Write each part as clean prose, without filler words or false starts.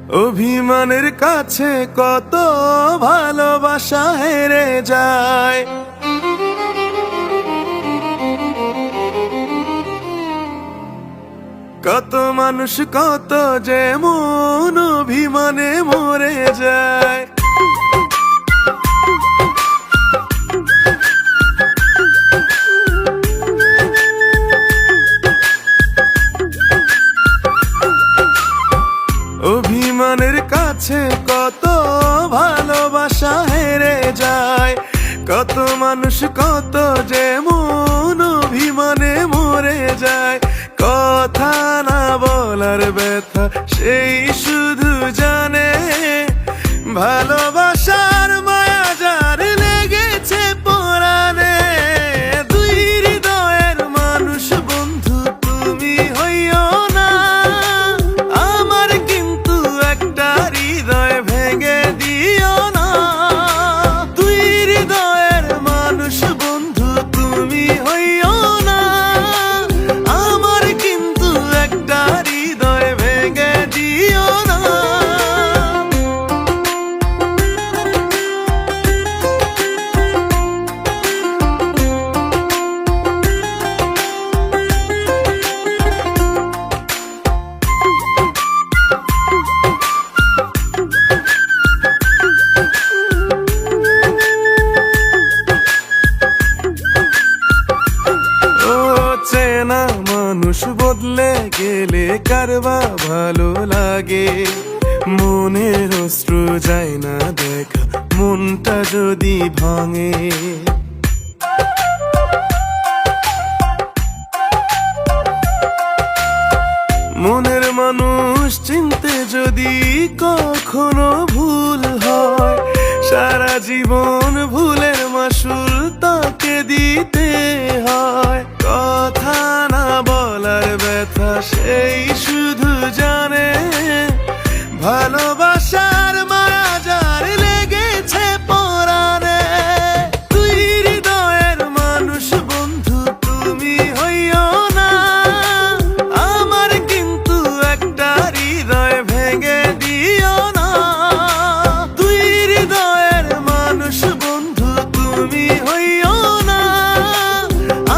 অভিমানের কাছে কত ভালোবাসা হেরে যায়। কত মানুষ কত যেমন অভিমানে মরে যায়। অভিমানের কাছে কত ভালোবাসা হেরে যায়। কত মানুষ কত যেমন অভিমানে মরে যায়। কথা না বলার ব্যথা সেই শুধু জানে, ভালোবাসার মায়া যার লেগেছে পরাণে। দুই হৃদয়ের মানুষ বন্ধু তুমি হইও না, আমার কিন্তু একটা হৃদয় ভেঙে দিও না। দুই হৃদয়ের মানুষ বন্ধু তুমি হইও না, আমার কিন্তু একটা হৃদয় ভেঙে দিও না। চেনা মানুষ বদলে গেলে কারবা ভালো লাগে। মনের অস্ত্র যায় না দেখা, মনটা যদি ভাঙে। মনের মানুষ চিনতে যদি কখনো ভুল হয়, সারা জীবন ভুলের মাসুল তাকে দিতে হয়। কথা না বলার ব্যথা সেই শুধু জানে, ভালোবাসার মায়া যার লেগেছে পরাণে। দুই হৃদয়ের মানুষ বন্ধু তুমি হইও না, আমার কিন্তু একটা হৃদয় ভেঙে দিও না। দুই হৃদয়ের মানুষ বন্ধু তুমি হইও না,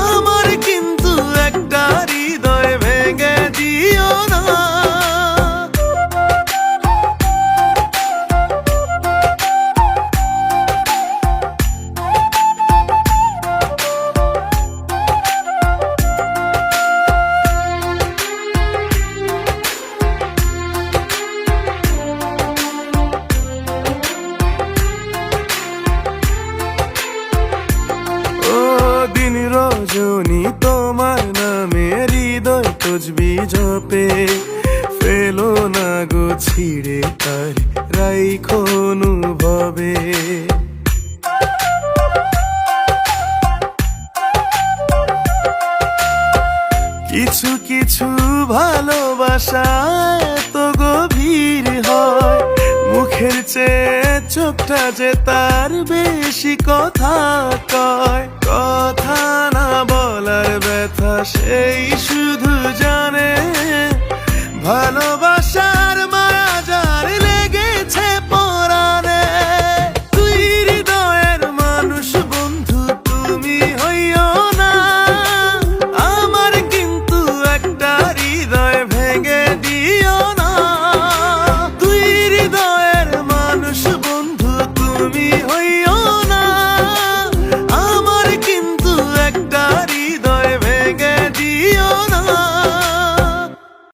আমার কিন্তু একটা হৃদয় ভেঙে দিও না। দিন রজনী তোমার নামে হৃদয় তসবি জপে। ফেলো না গো ছিড়ে তার রাইখো অনুভবে। কিছু কিছু ভালোবাসা তো গভীর হয়, মুখের চেয়ে চোখটা যে তার বেশি কথা কয়। কথা না বলার ব্যথা সেই শুধু জানে, ভালোবাসার মায়া যার লেগেছে পরাণে। দুই হৃদয়ের মানুষ বন্ধু তুমি হইও না, আমার কিন্তু একটা হৃদয় ভেঙে দিও না। দুই হৃদয়ের মানুষ বন্ধু তুমি হইও